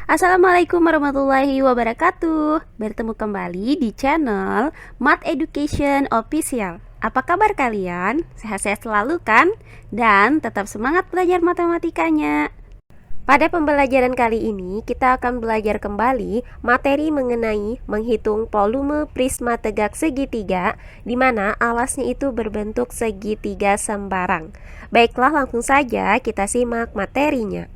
Assalamualaikum warahmatullahi wabarakatuh. Bertemu kembali di channel Math Education Official. Apa kabar kalian? Sehat-sehat selalu kan? Dan tetap semangat belajar matematikanya. Pada pembelajaran kali ini kita akan belajar kembali materi mengenai menghitung volume prisma tegak segitiga di mana alasnya itu berbentuk segitiga sembarang. Baiklah, langsung saja kita simak materinya.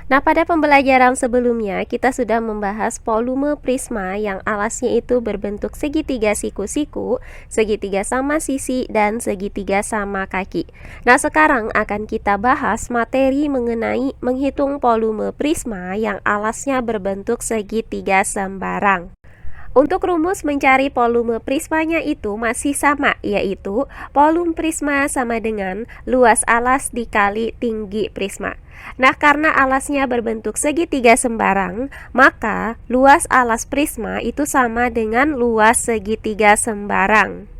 Nah, pada pembelajaran sebelumnya kita sudah membahas volume prisma yang alasnya itu berbentuk segitiga siku-siku, segitiga sama sisi, dan segitiga sama kaki. Nah, sekarang akan kita bahas materi mengenai menghitung volume prisma yang alasnya berbentuk segitiga sembarang. Untuk rumus mencari volume prismanya itu masih sama, yaitu volume prisma sama dengan luas alas dikali tinggi prisma. Nah, karena alasnya berbentuk segitiga sembarang, maka luas alas prisma itu sama dengan luas segitiga sembarang.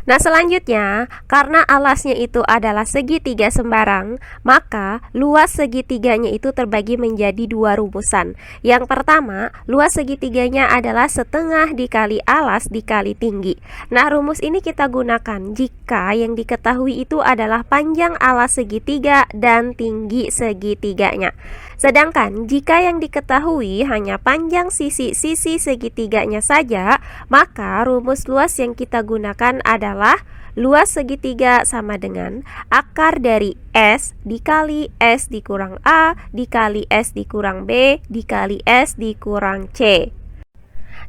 Nah, selanjutnya, karena alasnya itu adalah segitiga sembarang, maka luas segitiganya itu terbagi menjadi dua rumusan. Yang pertama, luas segitiganya adalah setengah dikali alas dikali tinggi. Nah, rumus ini kita gunakan jika yang diketahui itu adalah panjang alas segitiga dan tinggi segitiganya. Sedangkan jika yang diketahui hanya panjang sisi-sisi segitiganya saja, maka rumus luas yang kita gunakan adalah luas segitiga sama dengan akar dari S dikali S dikurang A dikali S dikurang B dikali S dikurang C.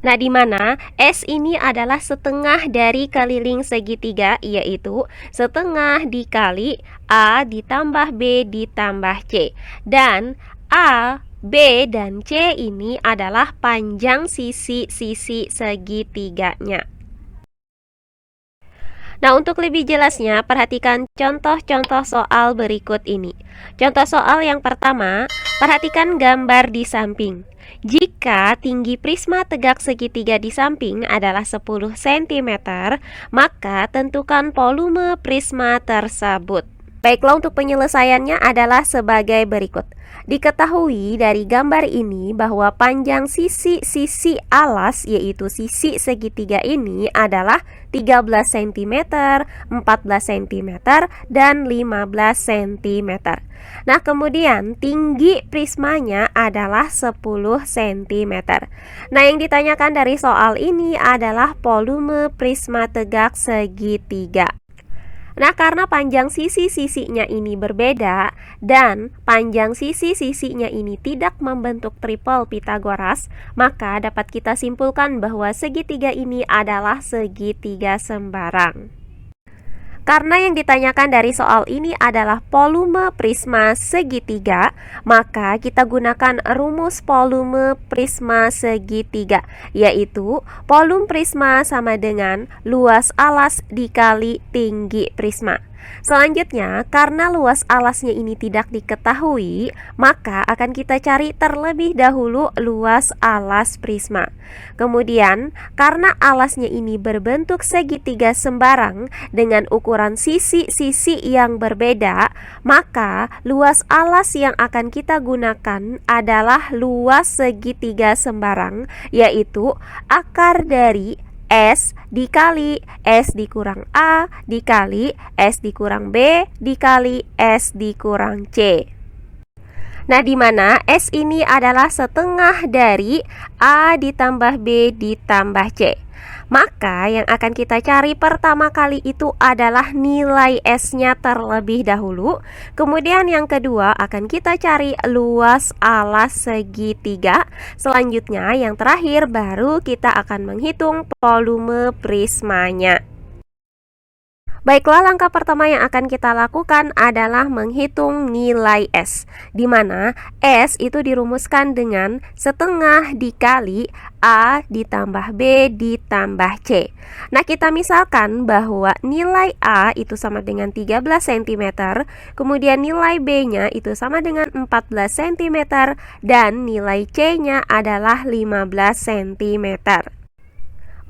Nah, di mana S ini adalah setengah dari keliling segitiga, yaitu setengah dikali A ditambah B ditambah C. Dan A, B, dan C ini adalah panjang sisi-sisi segitiganya. Nah, untuk lebih jelasnya, perhatikan contoh-contoh soal berikut ini. Contoh soal yang pertama, perhatikan gambar di samping. Jika tinggi prisma tegak segitiga di samping adalah 10 cm, maka tentukan volume prisma tersebut. Baiklah, untuk penyelesaiannya adalah sebagai berikut. Diketahui dari gambar ini bahwa panjang sisi-sisi alas, yaitu sisi segitiga ini adalah 13 cm, 14 cm, dan 15 cm. Nah, kemudian tinggi prismanya adalah 10 cm. Nah, yang ditanyakan dari soal ini adalah volume prisma tegak segitiga. Nah, karena panjang sisi-sisinya ini berbeda dan panjang sisi-sisinya ini tidak membentuk triple Pythagoras, maka dapat kita simpulkan bahwa segitiga ini adalah segitiga sembarang. Karena yang ditanyakan dari soal ini adalah volume prisma segitiga, maka kita gunakan rumus volume prisma segitiga, yaitu volume prisma sama dengan luas alas dikali tinggi prisma. Selanjutnya, karena luas alasnya ini tidak diketahui, maka akan kita cari terlebih dahulu luas alas prisma. Kemudian, karena alasnya ini berbentuk segitiga sembarang dengan ukuran sisi-sisi yang berbeda, maka luas alas yang akan kita gunakan adalah luas segitiga sembarang, yaitu akar dari S dikali S dikurang A dikali S dikurang B dikali S dikurang C. Nah, di mana S ini adalah setengah dari A ditambah B ditambah C. Maka yang akan kita cari pertama kali itu adalah nilai S-nya terlebih dahulu. Kemudian yang kedua akan kita cari luas alas segitiga. Selanjutnya yang terakhir baru kita akan menghitung volume prismanya. Baiklah, langkah pertama yang akan kita lakukan adalah menghitung nilai S, di mana S itu dirumuskan dengan setengah dikali A ditambah B ditambah C. Nah, kita misalkan bahwa nilai A itu sama dengan 13 cm, kemudian nilai B-nya itu sama dengan 14 cm, dan nilai C-nya adalah 15 cm.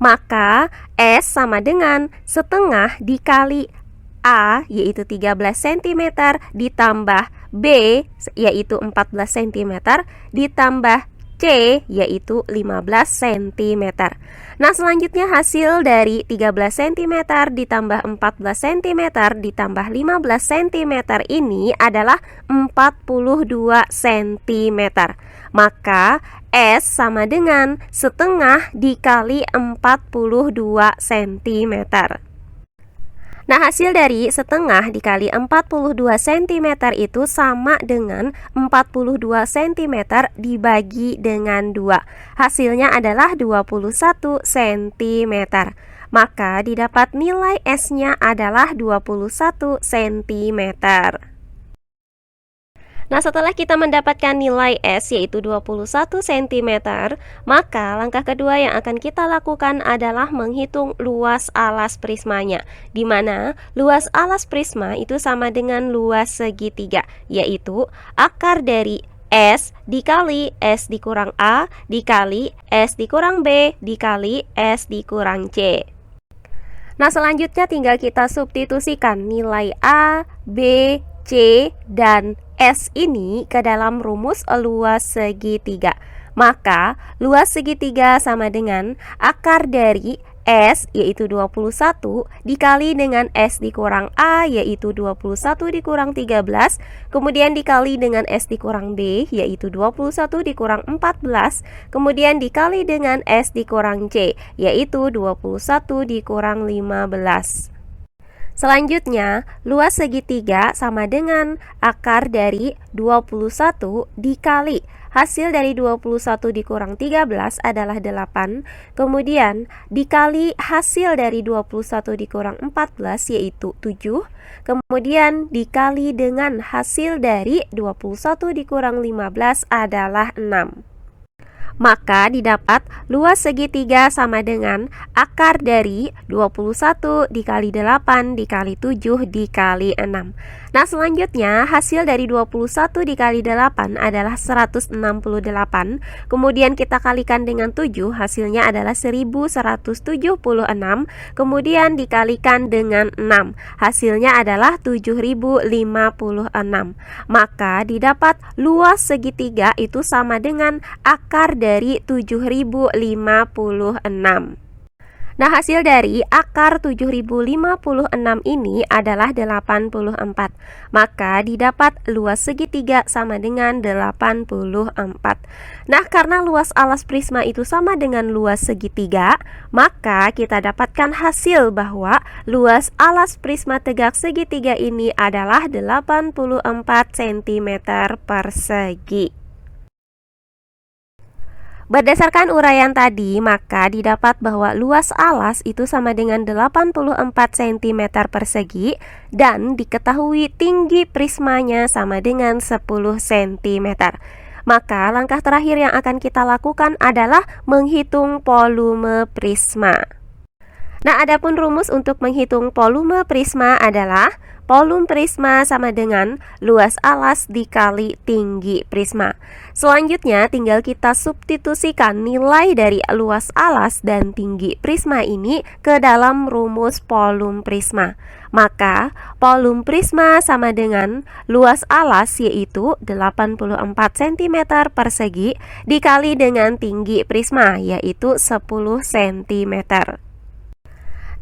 Maka S sama dengan setengah dikali A yaitu 13 cm ditambah B yaitu 14 cm ditambah C yaitu 15 cm. Nah, selanjutnya hasil dari 13 cm ditambah 14 cm ditambah 15 cm ini adalah 42 cm. Maka S sama dengan setengah dikali 42 cm. Nah, hasil dari setengah dikali 42 cm itu sama dengan 42 cm dibagi dengan 2. Hasilnya adalah 21 cm. Maka didapat nilai S-nya adalah 21 cm. Nah, setelah kita mendapatkan nilai S yaitu 21 cm, maka langkah kedua yang akan kita lakukan adalah menghitung luas alas prismanya, di mana luas alas prisma itu sama dengan luas segitiga, yaitu akar dari S dikali S dikurang A dikali S dikurang B dikali S dikurang C. Nah, selanjutnya tinggal kita substitusikan nilai A, B, C, dan S ini ke dalam rumus luas segitiga. Maka luas segitiga sama dengan akar dari S yaitu 21 dikali dengan S dikurang A yaitu 21 dikurang 13, kemudian dikali dengan S dikurang B yaitu 21 dikurang 14, kemudian dikali dengan S dikurang C yaitu 21 dikurang 15. Selanjutnya, luas segitiga sama dengan akar dari 21 dikali hasil dari 21 dikurang 13 adalah 8, kemudian dikali hasil dari 21 dikurang 14 yaitu 7, kemudian dikali dengan hasil dari 21 dikurang 15 adalah 6. Maka didapat luas segitiga sama dengan akar dari 21 dikali 8 dikali 7 dikali 6. Nah, selanjutnya hasil dari 21 dikali 8 adalah 168. Kemudian kita kalikan dengan 7, hasilnya adalah 1176. Kemudian dikalikan dengan 6, hasilnya adalah 7056. Maka didapat luas segitiga itu sama dengan akar dari 7056. Nah, hasil dari akar 7056 ini adalah 84. Maka didapat luas segitiga sama dengan 84. Nah, karena luas alas prisma itu sama dengan luas segitiga, maka kita dapatkan hasil bahwa luas alas prisma tegak segitiga ini adalah 84 cm persegi. Berdasarkan uraian tadi, maka didapat bahwa luas alas itu sama dengan 84 cm persegi dan diketahui tinggi prismanya sama dengan 10 cm. Maka langkah terakhir yang akan kita lakukan adalah menghitung volume prisma. Nah, adapun rumus untuk menghitung volume prisma adalah volume prisma sama dengan luas alas dikali tinggi prisma. Selanjutnya tinggal kita substitusikan nilai dari luas alas dan tinggi prisma ini ke dalam rumus volume prisma. Maka volume prisma sama dengan luas alas yaitu 84 cm persegi dikali dengan tinggi prisma yaitu 10 cm.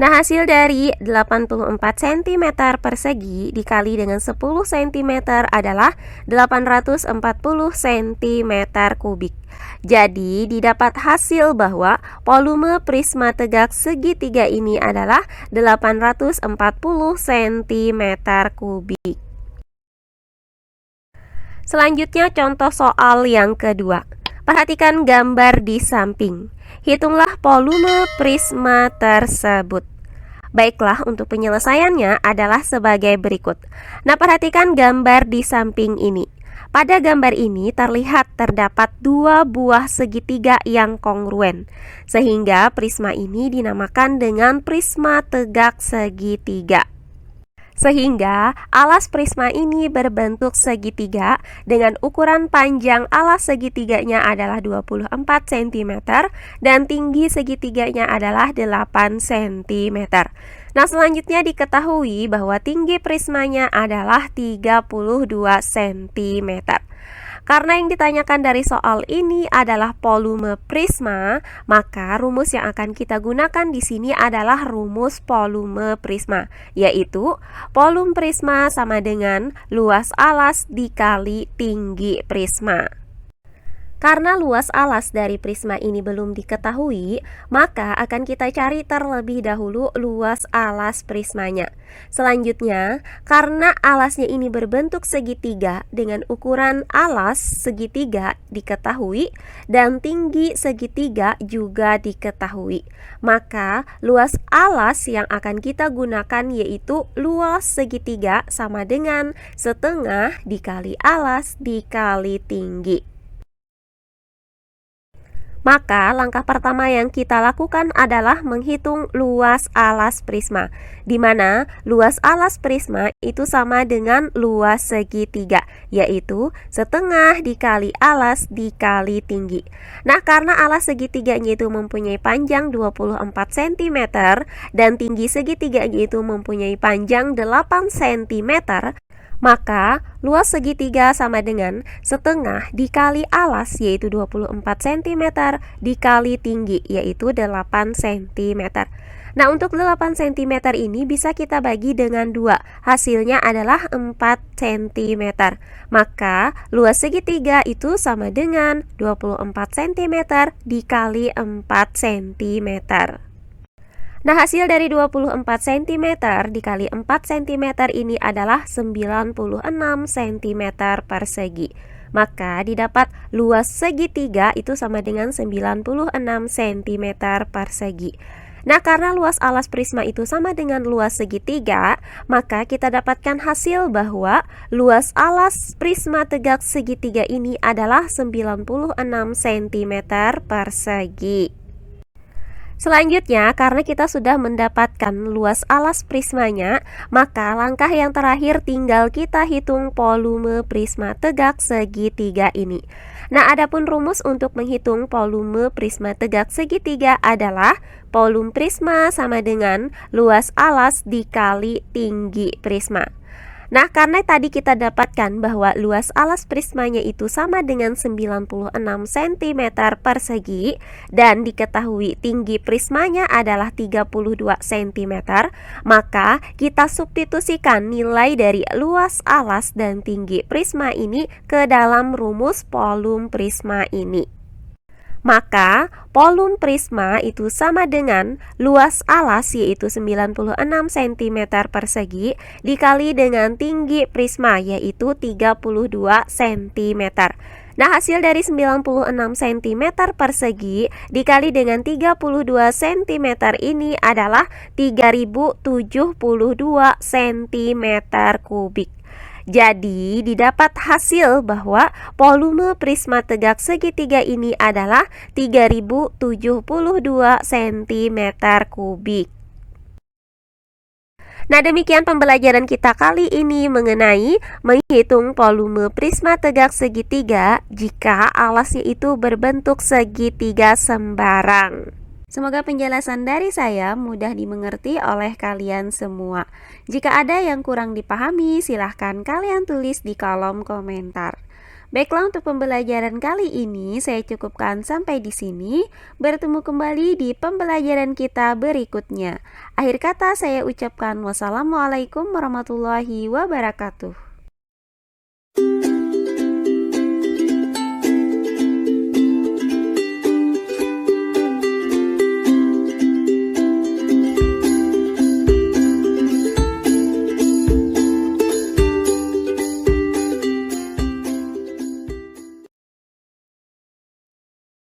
Nah, hasil dari 84 cm persegi dikali dengan 10 cm adalah 840 cm kubik. Jadi, didapat hasil bahwa volume prisma tegak segitiga ini adalah 840 cm kubik. Selanjutnya, contoh soal yang kedua. Perhatikan gambar di samping. Hitunglah volume prisma tersebut. Baiklah, untuk penyelesaiannya adalah sebagai berikut. Nah, perhatikan gambar di samping ini. Pada gambar ini terlihat terdapat dua buah segitiga yang kongruen, sehingga prisma ini dinamakan dengan prisma tegak segitiga. Sehingga alas prisma ini berbentuk segitiga dengan ukuran panjang alas segitiganya adalah 24 cm dan tinggi segitiganya adalah 8 cm. Nah, selanjutnya diketahui bahwa tinggi prismanya adalah 32 cm. Karena yang ditanyakan dari soal ini adalah volume prisma, maka rumus yang akan kita gunakan di sini adalah rumus volume prisma, yaitu volume prisma sama dengan luas alas dikali tinggi prisma. Karena luas alas dari prisma ini belum diketahui, maka akan kita cari terlebih dahulu luas alas prismanya. Selanjutnya, karena alasnya ini berbentuk segitiga dengan ukuran alas segitiga diketahui dan tinggi segitiga juga diketahui, maka luas alas yang akan kita gunakan yaitu luas segitiga sama dengan setengah dikali alas dikali tinggi. Maka langkah pertama yang kita lakukan adalah menghitung luas alas prisma, di mana luas alas prisma itu sama dengan luas segitiga, yaitu setengah dikali alas dikali tinggi. Nah, karena alas segitiganya itu mempunyai panjang 24 cm dan tinggi segitiganya itu mempunyai panjang 8 cm, maka luas segitiga sama dengan setengah dikali alas yaitu 24 cm dikali tinggi yaitu 8 cm. Nah, untuk 8 cm ini bisa kita bagi dengan 2. Hasilnya adalah 4 cm. Maka luas segitiga itu sama dengan 24 cm dikali 4 cm. Nah, hasil dari 24 cm dikali 4 cm ini adalah 96 cm persegi. Maka didapat luas segitiga itu sama dengan 96 cm persegi. Nah, karena luas alas prisma itu sama dengan luas segitiga, maka kita dapatkan hasil bahwa luas alas prisma tegak segitiga ini adalah 96 cm persegi. Selanjutnya, karena kita sudah mendapatkan luas alas prismanya, maka langkah yang terakhir tinggal kita hitung volume prisma tegak segitiga ini. Nah, adapun rumus untuk menghitung volume prisma tegak segitiga adalah volume prisma sama dengan luas alas dikali tinggi prisma. Nah, karena tadi kita dapatkan bahwa luas alas prismanya itu sama dengan 96 cm persegi dan diketahui tinggi prismanya adalah 32 cm, maka kita substitusikan nilai dari luas alas dan tinggi prisma ini ke dalam rumus volume prisma ini. Maka volume prisma itu sama dengan luas alas yaitu 96 cm persegi dikali dengan tinggi prisma yaitu 32 cm. Nah, hasil dari 96 cm persegi dikali dengan 32 cm ini adalah 3072 cm kubik. Jadi didapat hasil bahwa volume prisma tegak segitiga ini adalah 3072 cm kubik. Nah, demikian pembelajaran kita kali ini mengenai menghitung volume prisma tegak segitiga jika alasnya itu berbentuk segitiga sembarang. Semoga penjelasan dari saya mudah dimengerti oleh kalian semua. Jika ada yang kurang dipahami, silahkan kalian tulis di kolom komentar. Baiklah, untuk pembelajaran kali ini saya cukupkan sampai di sini. Bertemu kembali di pembelajaran kita berikutnya. Akhir kata saya ucapkan wassalamualaikum warahmatullahi wabarakatuh.